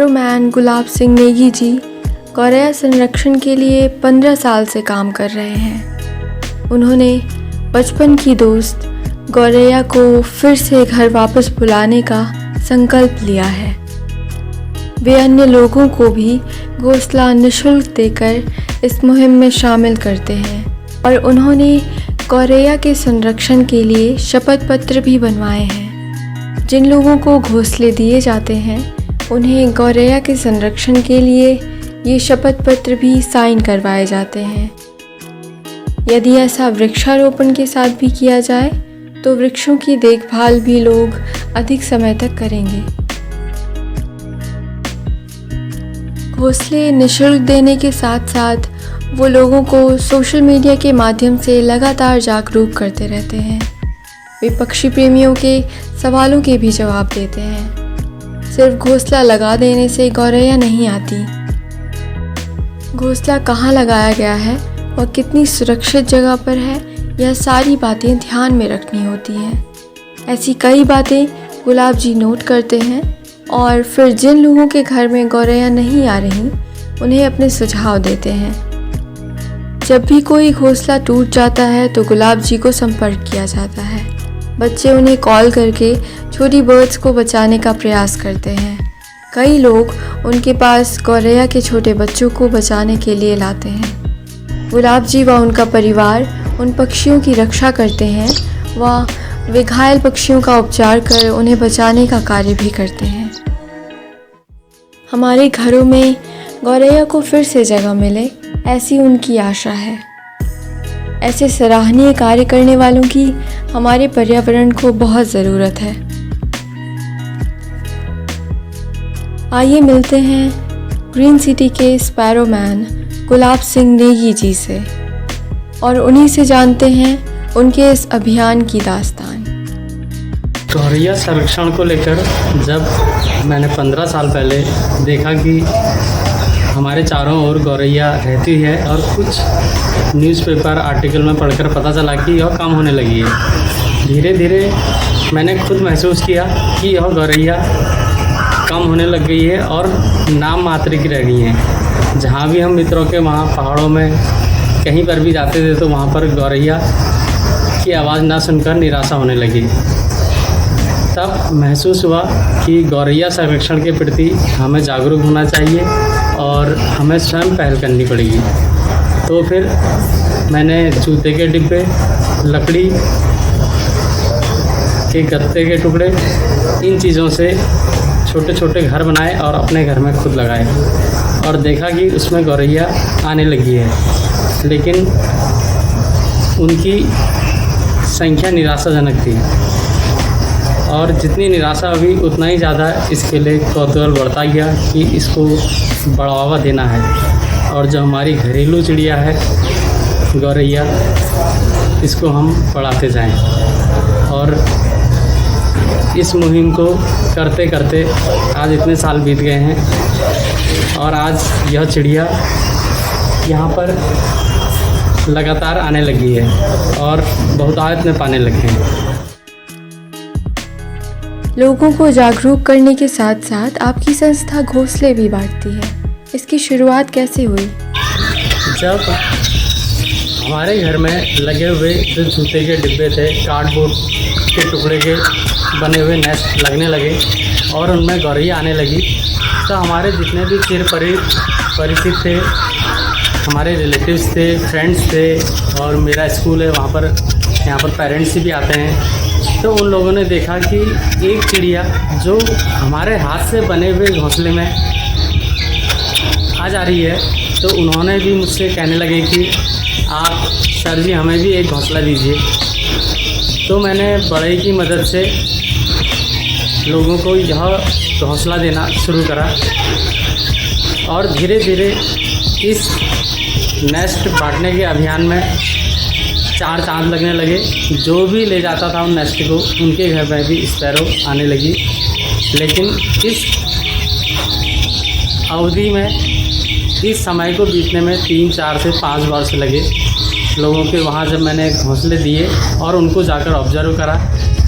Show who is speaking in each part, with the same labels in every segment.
Speaker 1: स्पैरोमैन गुलाब सिंह नेगी जी गौरैया संरक्षण के लिए 15 साल से काम कर रहे हैं। उन्होंने बचपन की दोस्त गौरैया को फिर से घर वापस बुलाने का संकल्प लिया है। वे अन्य लोगों को भी घोंसला निःशुल्क देकर इस मुहिम में शामिल करते हैं और उन्होंने गौरैया के संरक्षण के लिए शपथ पत्र भी बनवाए हैं। जिन लोगों को घोंसले दिए जाते हैं उन्हें गौरैया के संरक्षण के लिए ये शपथ पत्र भी साइन करवाए जाते हैं। यदि ऐसा वृक्षारोपण के साथ भी किया जाए तो वृक्षों की देखभाल भी लोग अधिक समय तक करेंगे। घोंसले निःशुल्क देने के साथ साथ वो लोगों को सोशल मीडिया के माध्यम से लगातार जागरूक करते रहते हैं। वे पक्षी प्रेमियों के सवालों के भी जवाब देते हैं। सिर्फ घोंसला लगा देने से गौरैया नहीं आती। घोंसला कहाँ लगाया गया है और कितनी सुरक्षित जगह पर है, यह सारी बातें ध्यान में रखनी होती हैं। ऐसी कई बातें गुलाब जी नोट करते हैं और फिर जिन लोगों के घर में गौरैया नहीं आ रही उन्हें अपने सुझाव देते हैं। जब भी कोई घोंसला टूट जाता है तो गुलाब जी को संपर्क किया जाता है। बच्चे उन्हें कॉल करके छोटी बर्ड्स को बचाने का प्रयास करते हैं। कई लोग उनके पास गौरैया के छोटे बच्चों को बचाने के लिए लाते हैं। गुलाब जी व उनका परिवार उन पक्षियों की रक्षा करते हैं व वे घायल पक्षियों का उपचार कर उन्हें बचाने का कार्य भी करते हैं। हमारे घरों में गौरैया को फिर से जगह मिले, ऐसी उनकी आशा है। ऐसे सराहनीय कार्य करने वालों की हमारे पर्यावरण को बहुत ज़रूरत है। आइए मिलते हैं ग्रीन सिटी के स्पैरोमैन गुलाब सिंह नेगी जी से और उन्हीं से जानते हैं उनके इस अभियान की दास्तान।
Speaker 2: गौरैया संरक्षण को लेकर जब मैंने 15 साल पहले देखा कि हमारे चारों ओर गौरैया रहती है और कुछ न्यूज़पेपर आर्टिकल में पढ़कर पता चला कि यह कम होने लगी है। धीरे धीरे मैंने खुद महसूस किया कि यह गौरैया कम होने लग गई है और नाम मात्र की रह गई हैं। जहाँ भी हम मित्रों के वहाँ पहाड़ों में कहीं पर भी जाते थे तो वहाँ पर गौरैया की आवाज़ ना सुनकर निराशा होने लगी। तब महसूस हुआ कि गौरैया संरक्षण के प्रति हमें जागरूक होना चाहिए और हमें स्वयं पहल करनी पड़ेगी। तो फिर मैंने जूते के डिब्बे, लकड़ी के गत्ते के टुकड़े, इन चीज़ों से छोटे छोटे घर बनाए और अपने घर में खुद लगाए और देखा कि उसमें गौरैया आने लगी है, लेकिन उनकी संख्या निराशाजनक थी और जितनी निराशा हुई उतना ही ज़्यादा इसके लिए कौतूहल बढ़ता गया कि इसको बढ़ावा देना है और जो हमारी घरेलू चिड़िया है गौरैया, इसको हम बढ़ाते जाएं। और इस मुहिम को करते करते आज इतने साल बीत गए हैं और आज यह चिड़िया यहाँ पर लगातार आने लगी है और बहुतायत में पाने लगे हैं।
Speaker 1: लोगों को जागरूक करने के साथ साथ आपकी संस्था घोंसले भी बांटती है। इसकी शुरुआत कैसे हुई?
Speaker 2: जब हमारे घर में लगे हुए जो जूते के डिब्बे थे, कार्डबोर्ड के टुकड़े के बने हुए नेस्ट लगने लगे और उनमें गौरैया आने लगी, तो हमारे जितने भी चिर परिचित थे, हमारे रिलेटिव्स थे, फ्रेंड्स थे और मेरा स्कूल है वहाँ पर, यहाँ पर पेरेंट्स भी आते हैं, तो उन लोगों ने देखा कि एक चिड़िया जो हमारे हाथ से बने हुए घोंसले में आ जा रही है, तो उन्होंने भी मुझसे कहने लगे कि आप सर जी हमें भी एक घोंसला दीजिए। तो मैंने बड़े की मदद से लोगों को यह घोंसला देना शुरू करा और धीरे धीरे इस नेस्ट बांटने के अभियान में 4 चांद लगने लगे। जो भी ले जाता था उन नेस्ट को, उनके घर में भी स्पैरो आने लगी। लेकिन इस अवधि में, इस समय को बीतने में 3, 4 से 5 वर्ष लगे लोगों के वहाँ। जब मैंने घोंसले दिए और उनको जाकर ऑब्जर्व करा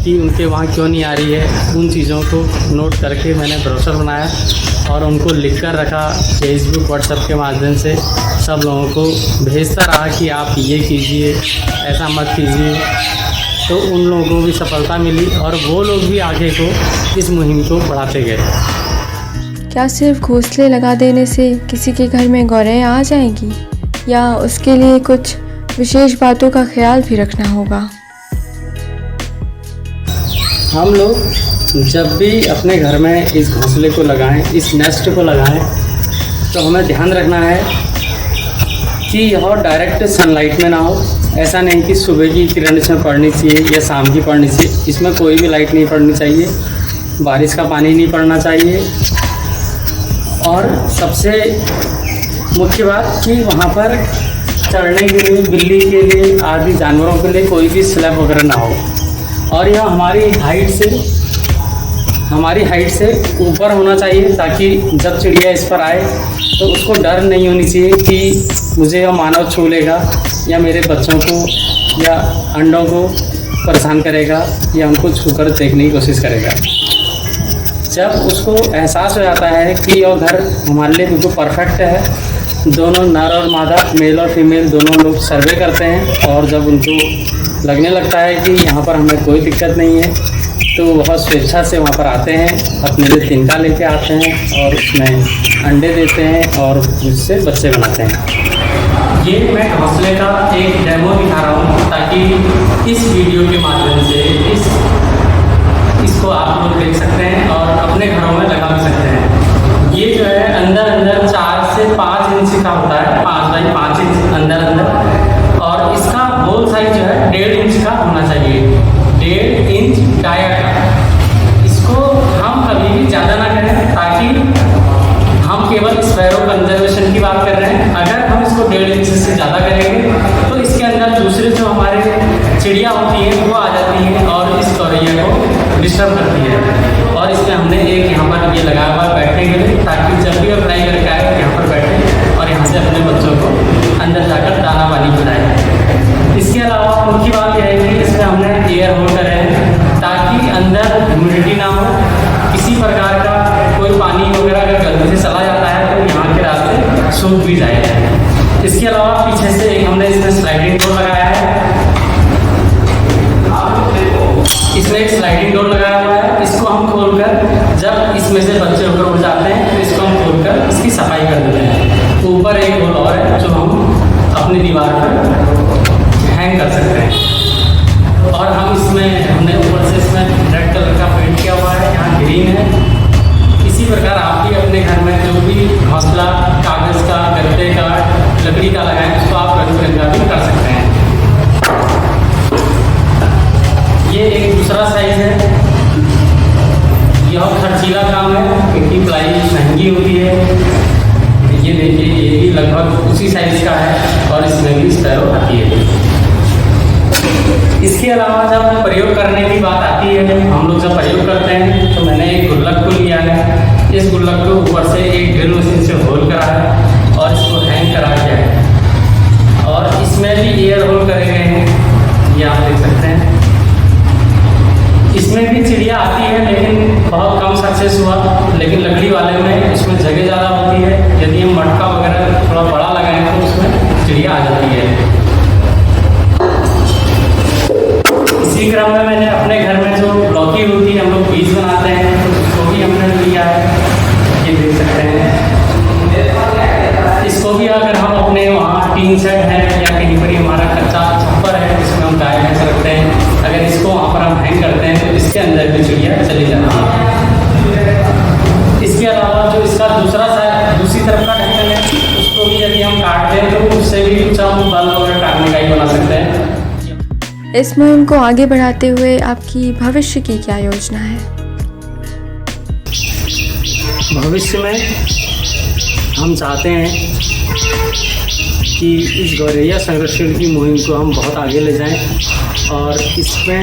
Speaker 2: कि उनके वहाँ क्यों नहीं आ रही है, उन चीज़ों को नोट करके मैंने ब्रोशर बनाया और उनको लिख कर रखा फेसबुक व्हाट्सएप के माध्यम से, सब लोगों को भेजता रहा कि आप ये कीजिए, ऐसा मत कीजिए। तो उन लोगों को भी सफलता मिली और वो लोग भी आगे को इस मुहिम को बढ़ाते गए।
Speaker 1: क्या सिर्फ घोंसले लगा देने से किसी के घर में गौरैया आ जाएगी, या उसके लिए कुछ विशेष बातों का ख्याल भी रखना होगा?
Speaker 2: हम लोग जब भी अपने घर में इस घोंसले को लगाएं, इस नेस्ट को लगाएं, तो हमें ध्यान रखना है कि यह डायरेक्ट सनलाइट में ना हो। ऐसा नहीं कि सुबह की किरण इसमें पड़नी चाहिए या शाम की पड़नी चाहिए, इसमें कोई भी लाइट नहीं पड़नी चाहिए, बारिश का पानी नहीं पड़ना चाहिए। और सबसे मुख्य बात कि वहाँ पर चढ़ने के लिए, बिल्ली के लिए, आदि जानवरों के लिए कोई भी स्लैब वगैरह ना हो। और यह हमारी हाइट से ऊपर होना चाहिए, ताकि जब चिड़िया इस पर आए तो उसको डर नहीं होनी चाहिए कि मुझे यह मानव छू लेगा या मेरे बच्चों को या अंडों को परेशान करेगा या उनको छूकर देखने की कोशिश करेगा। जब उसको एहसास हो जाता है कि यह घर हमारे लिए बिल्कुल परफेक्ट है, दोनों नर और मादा, मेल और फीमेल दोनों लोग सर्वे करते हैं, और जब उनको लगने लगता है कि यहाँ पर हमें कोई दिक्कत नहीं है, तो वह स्वेच्छा से वहाँ पर आते हैं, अपने लिए तिनका लेके आते हैं और उसमें अंडे देते हैं और उससे बच्चे बनाते हैं। ये मैं घोंसले का एक डेमो दिखा रहा हूँ, ताकि इस वीडियो के माध्यम से इसको आप लोग देख सकते हैं और अपने घरों में लगा भी सकते हैं। ये जो है अंदर 4 से 5 इंच का होता है, 5 बाई 5 इंच अंदर, और इसका होल साइज जो है 1.5 इंच का होना चाहिए, 1.5 इंच डाया का। इसको हम कभी भी ज़्यादा ना करें, ताकि हम केवल स्पैरो कंजर्वेशन की बात कर रहे हैं। अगर हम इसको 1.5 इंच से ज़्यादा करेंगे तो इसके अंदर दूसरे जो हमारे चिड़िया होती हैं वो आ जाती हैं और इस गौरैया को डिस्टर्ब करती है। और इसमें हमने एक यहाँ पर ये लगाया हुआ बैठने के लिए, ताकि जब भी फ्राई करके आए यहाँ पर बैठे और यहाँ से अपने बच्चों को अंदर जाकर दाना पानी खिलाएं। इसके अलावा मुख्य बात यह है कि इसमें हमने एयर होल्डर है, ताकि अंदर ह्यूमिडिटी ना हो, किसी प्रकार का कोई पानी वगैरह अगर गलती से चला जाता है तो यहाँ के रास्ते सूख भी जाए। इसके अलावा पीछे से एक हमने इसमें स्लाइडिंग डोर लगाया है, इसमें एक स्लाइडिंग डोर लगाया हुआ है। इसको हम खोलकर जब इसमें से बच्चे ऊपर हो जाते हैं तो इसको हम खोलकर इसकी सफाई कर देते हैं। ऊपर एक होल और है जो हम अपनी दीवार पर हैंग कर सकते हैं। और हम इसमें हमने ऊपर से इसमें रेड कलर का पेंट किया हुआ है, यहाँ ग्रीन है। इसी प्रकार आप भी अपने घर में जो भी घोंसला कागज़ का, गत्ते का, लकड़ी का लगाएं, उसको आप रंग बिरंगा भी कर सकते हैं। ये एक दूसरा साइज है, यह खर्चीला काम है क्योंकि प्लाई महंगी होती है। ये देखिए, ये भी लगभग उसी साइज का है और इसमें भी स्पैरो आती है। इसके अलावा जब प्रयोग करने की बात आती है, हम लोग जब प्रयोग करते हैं तो मैंने एक गुल्लक को लिया है। इस गुल्लक को ऊपर से एक ड्रिल मशीन से होल करा है और इसको हैंग करा दिया है, और इसमें भी एयर होल करे गए हैं, ये आप देख सकते हैं। इसमें भी चिड़िया आती है लेकिन बहुत कम सक्सेस हुआ, लेकिन लकड़ी वाले में उसमें जगह ज़्यादा होती है। यदि हम मटका वगैरह थोड़ा बड़ा लगाएं तो उसमें चिड़िया आ जाती है। इसी क्रम में मैंने अपने घर में जो लौकी होती है, हम लोग बीज बनाते हैं, उसको भी हमने लिया है, ये देख सकते हैं। इसको भी अगर हम अपने वहाँ टीन सेट है या कहीं पर हमारा कच्चा छप्पर है, इसमें हम गाय भैंस रखते हैं, अगर इसको वहाँ पर हम हैंग करते हैं तो इसके अंदर भी चिड़िया चली जाती है। इसके अलावा जो इसका दूसरी तरफ का ढक्कन है, उसको भी यदि हम काट दें तो उससे भी कुछ हम बल्ब वगैरह काटने का ही बना सकते हैं।
Speaker 1: इस मुहिम को आगे बढ़ाते हुए आपकी भविष्य की क्या योजना है?
Speaker 2: भविष्य में हम चाहते हैं कि इस गौरैया संरक्षण की मुहिम को हम बहुत आगे ले जाएं, और इसमें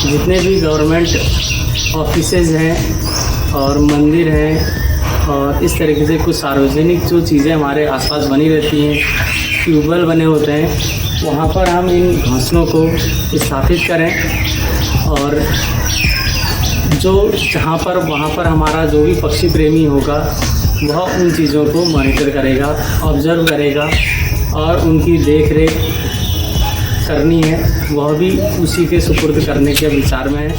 Speaker 2: जितने भी गवर्नमेंट ऑफिसेज हैं और मंदिर हैं और इस तरीके से कुछ सार्वजनिक जो चीज़ें हमारे आसपास बनी रहती हैं, ट्यूबवेल बने होते हैं, वहाँ पर हम इन घोंसलों को स्थापित करें और जहाँ पर वहाँ पर हमारा जो भी पक्षी प्रेमी होगा वह उन चीज़ों को मॉनिटर करेगा, ऑब्ज़र्व करेगा और उनकी देख रेख करनी है, वह भी उसी के सुपुर्द करने के विचार में है।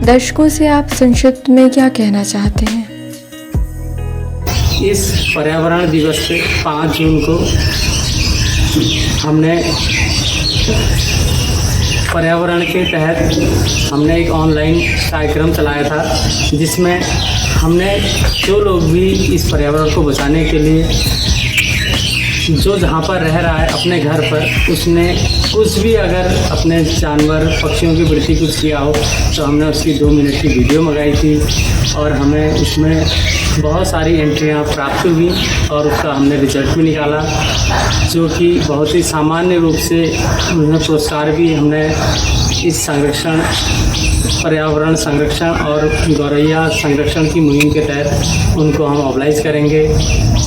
Speaker 1: दर्शकों से आप संक्षिप्त में क्या कहना चाहते हैं?
Speaker 2: इस पर्यावरण दिवस पे 5 जून को हमने पर्यावरण के तहत हमने एक ऑनलाइन कार्यक्रम चलाया था, जिसमें हमने जो लोग भी इस पर्यावरण को बचाने के लिए जो जहाँ पर रह रहा है अपने घर पर, उसने कुछ भी अगर अपने जानवर पक्षियों की वृद्धि कुछ किया हो तो हमने उसकी 2 मिनट की वीडियो मंगाई थी और हमें उसमें बहुत सारी एंट्रियाँ प्राप्त हुई और उसका हमने रिजल्ट भी निकाला, जो कि बहुत ही सामान्य रूप से उन्हें पुरस्कार भी हमने इस संरक्षण पर्यावरण संरक्षण और गौरैया संरक्षण की मुहिम के तहत उनको हम ऑब्लाइज करेंगे।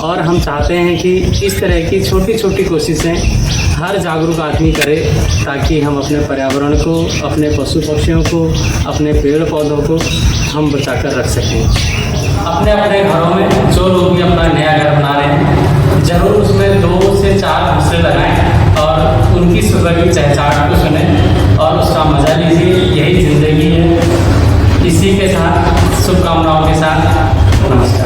Speaker 2: और हम चाहते हैं कि इस तरह की छोटी छोटी कोशिशें हर जागरूक आदमी करे, ताकि हम अपने पर्यावरण को, अपने पशु पक्षियों को, अपने पेड़ पौधों को हम बचा कर रख सकें। अपने अपने घरों में जो लोग भी अपना नया घर बना रहे हैं, ज़रूर उसमें 2 से 4 हौसले लगाएं और उनकी सुबह की चहचहाट को सुनें और उसका मज़ा लीजिए। यही ज़िंदगी है। इसी के साथ शुभकामनाओं के साथ नमस्कार।